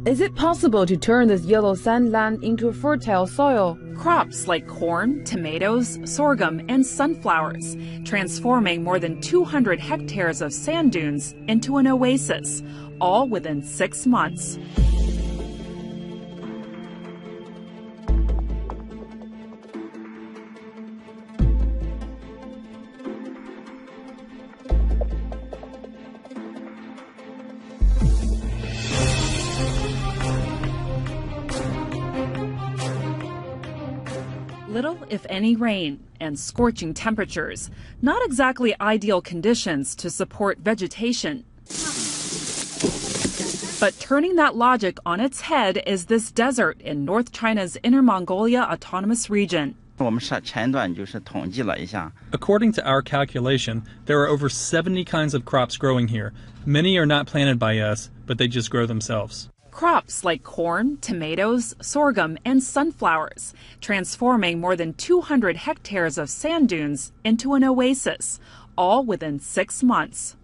Is it possible to turn this yellow sand land into a fertile soil? Crops like corn, tomatoes, sorghum, and sunflowers, transforming more than 200 hectares of sand dunes into an oasis, all within 6 months. Little, if any, rain and scorching temperatures, not exactly ideal conditions to support vegetation. But turning that logic on its head is this desert in North China's Inner Mongolia Autonomous Region. According to our calculation, there are over 70 kinds of crops growing here. Many are not planted by us, but they just grow themselves. Crops like corn, tomatoes, sorghum, and sunflowers, transforming more than 200 hectares of sand dunes into an oasis, all within 6 months.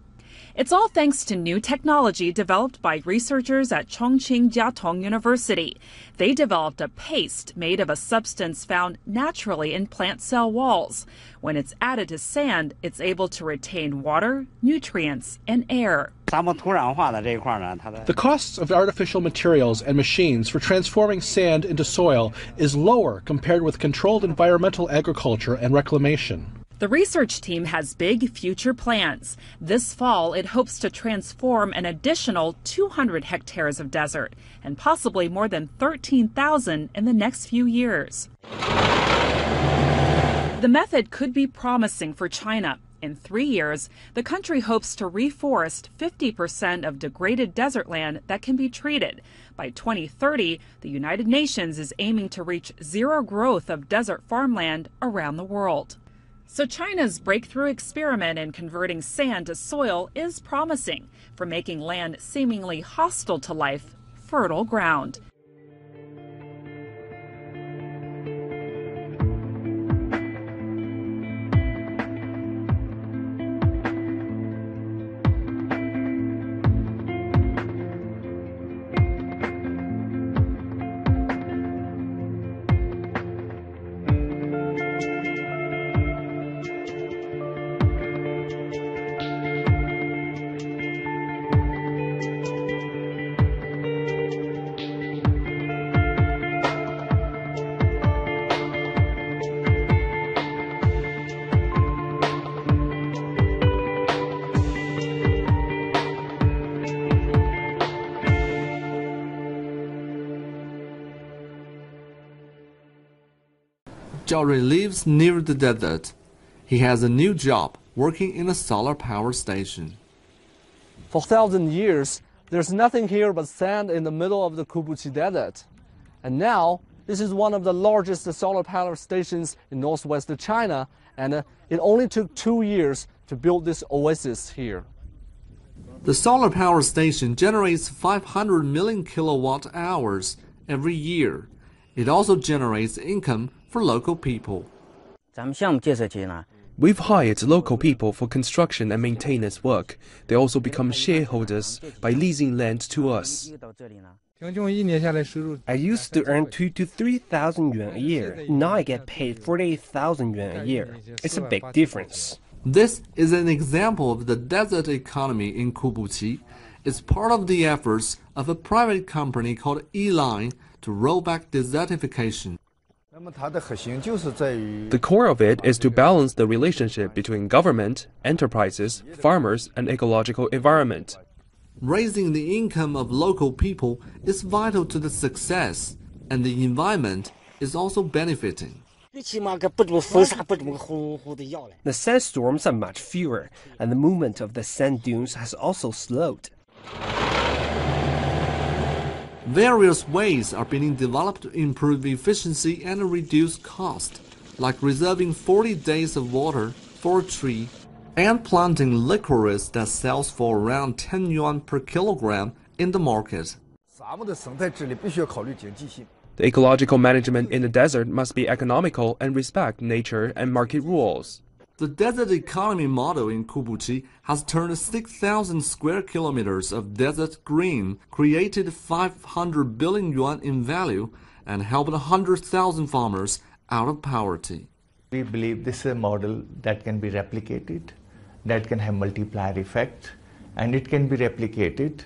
It's all thanks to new technology developed by researchers at Chongqing Jiatong University. They developed a paste made of a substance found naturally in plant cell walls. When it's added to sand, it's able to retain water, nutrients, and air. The costs of artificial materials and machines for transforming sand into soil is lower compared with controlled environmental agriculture and reclamation. The research team has big future plans. This fall, it hopes to transform an additional 200 hectares of desert and possibly more than 13,000 in the next few years. The method could be promising for China. In 3 years, the country hopes to reforest 50% of degraded desert land that can be treated. By 2030, the United Nations is aiming to reach zero growth of desert farmland around the world. So China's breakthrough experiment in converting sand to soil is promising for making land seemingly hostile to life fertile ground. Zhao lives near the desert. He has a new job working in a solar power station. For 1,000 years, there's nothing here but sand in the middle of the Kubuqi Desert. And now, this is one of the largest solar power stations in northwest China, and it only took 2 years to build this oasis here. The solar power station generates 500 million kilowatt hours every year. It also generates income for local people. We've hired local people for construction and maintenance work. They also become shareholders by leasing land to us. I used to earn 2,000 to 3,000 yuan a year. Now I get paid 48,000 yuan a year. It's a big difference. This is an example of the desert economy in Kubuqi. It's part of the efforts of a private company called E-Line to roll back desertification. The core of it is to balance the relationship between government, enterprises, farmers, and ecological environment. Raising the income of local people is vital to the success, and the environment is also benefiting. The sandstorms are much fewer, and the movement of the sand dunes has also slowed. Various ways are being developed to improve efficiency and reduce cost, like reserving 40 days of water for a tree and planting licorice that sells for around 10 yuan per kilogram in the market. The ecological management in the desert must be economical and respect nature and market rules. The desert economy model in Kubuqi has turned 6,000 square kilometers of desert green, created 500 billion yuan in value, and helped 100,000 farmers out of poverty. We believe this is a model that can be replicated, that can have multiplier effect, and it can be replicated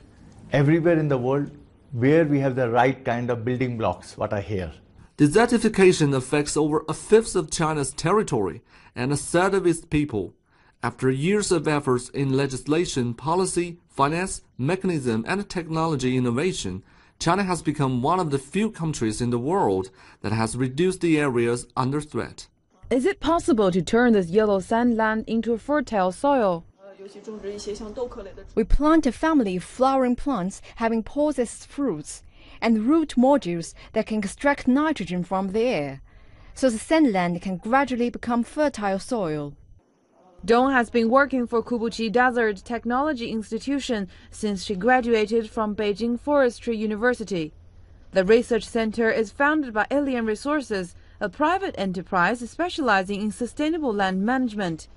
everywhere in the world where we have the right kind of building blocks, what are here. Desertification affects over a fifth of China's territory and a third of its people. After years of efforts in legislation, policy, finance, mechanism, and technology innovation, China has become one of the few countries in the world that has reduced the areas under threat. Is it possible to turn this yellow sand land into a fertile soil? We plant a family of flowering plants having pods as fruits, and root modules that can extract nitrogen from the air, so the sand land can gradually become fertile soil. Dong has been working for Kubuqi Desert Technology Institution since she graduated from Beijing Forestry University. The research center is founded by Alien Resources, a private enterprise specializing in sustainable land management.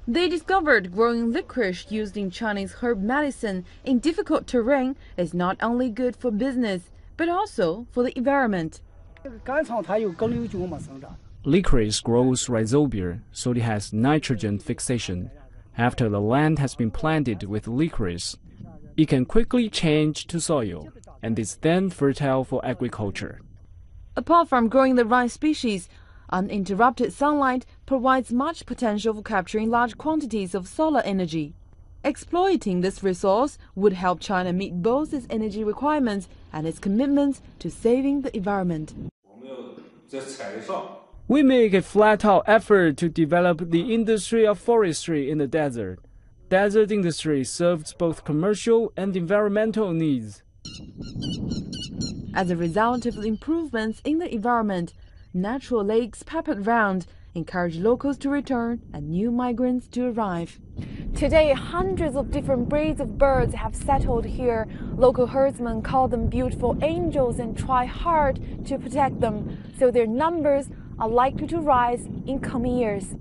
They discovered growing licorice used in Chinese herb medicine in difficult terrain is not only good for business, but also for the environment. Licorice grows rhizobia, so it has nitrogen fixation. After the land has been planted with licorice, it can quickly change to soil and is then fertile for agriculture. Apart from growing the right species, uninterrupted sunlight provides much potential for capturing large quantities of solar energy. Exploiting this resource would help China meet both its energy requirements and its commitments to saving the environment. We make a flat-out effort to develop the industry of forestry in the desert. Desert industry serves both commercial and environmental needs. As a result of the improvements in the environment, natural lakes peppered round encourage locals to return and new migrants to arrive. Today, hundreds of different breeds of birds have settled here. Local herdsmen call them beautiful angels and try hard to protect them, so their numbers are likely to rise in coming years.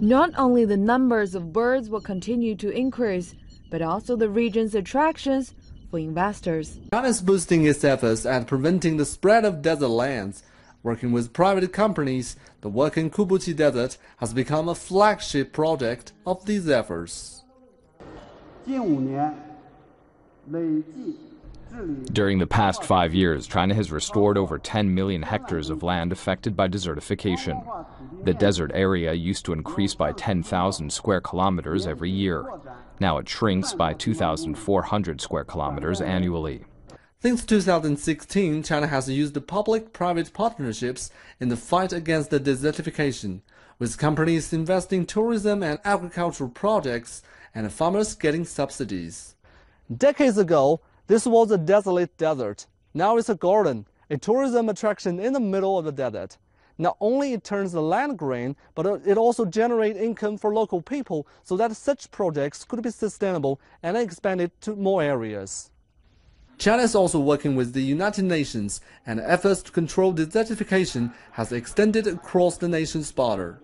Not only the numbers of birds will continue to increase, but also the region's attractions for investors. China is boosting its efforts at preventing the spread of desert lands. Working with private companies, the work in Kubuqi Desert has become a flagship project of these efforts. During the past 5 years, China has restored over 10 million hectares of land affected by desertification. The desert area used to increase by 10,000 square kilometers every year. Now it shrinks by 2,400 square kilometers annually. Since 2016, China has used public-private partnerships in the fight against the desertification, with companies investing in tourism and agricultural projects and farmers getting subsidies. Decades ago, this was a desolate desert. Now it's a garden, a tourism attraction in the middle of the desert. Not only it turns the land green, but it also generates income for local people so that such projects could be sustainable and expanded to more areas. China is also working with the United Nations, and efforts to control desertification has extended across the nation's border.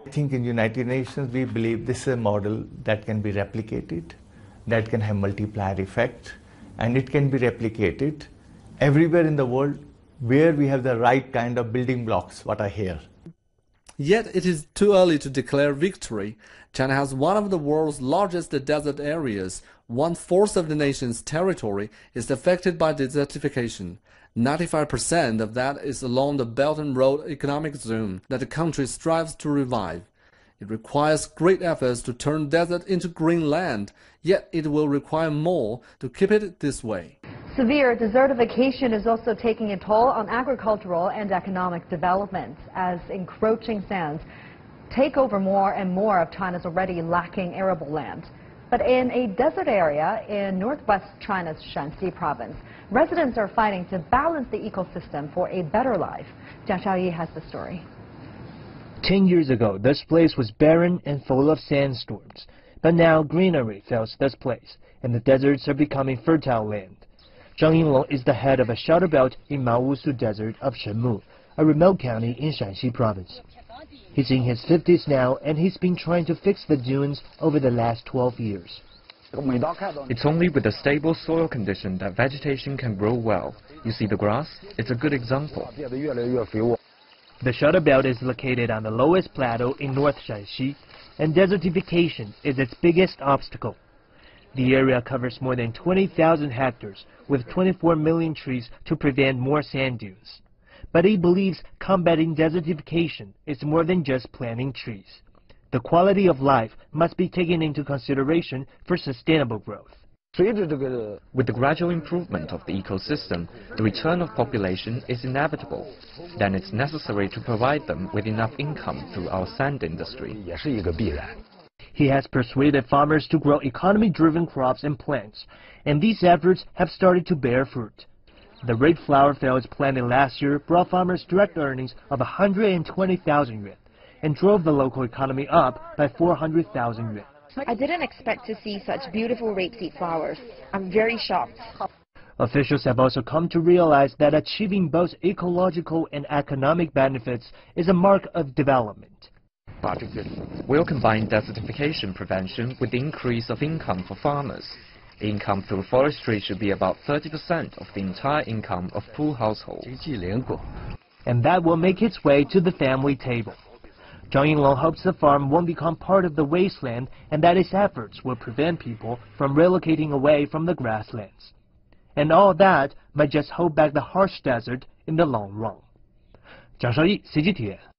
I think in United Nations we believe this is a model that can be replicated, that can have multiplier effect, and it can be replicated everywhere in the world where we have the right kind of building blocks, what are here. Yet it is too early to declare victory. China has one of the world's largest desert areas. 1/4 of the nation's territory is affected by desertification. 95% of that is along the Belt and Road economic zone that the country strives to revive. It requires great efforts to turn desert into green land, yet it will require more to keep it this way. Severe desertification is also taking a toll on agricultural and economic development as encroaching sands take over more and more of China's already lacking arable land. But in a desert area in northwest China's Shanxi province, residents are fighting to balance the ecosystem for a better life. Jiang Shaoyi has the story. 10 years ago, this place was barren and full of sandstorms. But now greenery fills this place, and the deserts are becoming fertile land. Zhang Yinglong is the head of a shelter belt in Maowusu Desert of Shenmu, a remote county in Shanxi province. He's in his 50s now, and he's been trying to fix the dunes over the last 12 years. It's only with a stable soil condition that vegetation can grow well. You see the grass? It's a good example. The Shutter Belt is located on the lowest plateau in North Shanxi, and desertification is its biggest obstacle. The area covers more than 20,000 hectares, with 24 million trees to prevent more sand dunes. But he believes combating desertification is more than just planting trees. The quality of life must be taken into consideration for sustainable growth. With the gradual improvement of the ecosystem, the return of population is inevitable. Then it's necessary to provide them with enough income through our sand industry. He has persuaded farmers to grow economy-driven crops and plants, and these efforts have started to bear fruit. The red flower fields planted last year brought farmers direct earnings of 120,000 yuan and drove the local economy up by 400,000 yuan. I didn't expect to see such beautiful rapeseed flowers. I'm very shocked. Officials have also come to realize that achieving both ecological and economic benefits is a mark of development. We'll combine desertification prevention with the increase of income for farmers. Income through forestry should be about 30% of the entire income of poor households. And that will make its way to the family table. Zhang Yinglong hopes the farm won't become part of the wasteland and that its efforts will prevent people from relocating away from the grasslands. And all that might just hold back the harsh desert in the long run. 蒋绍毅 CGTN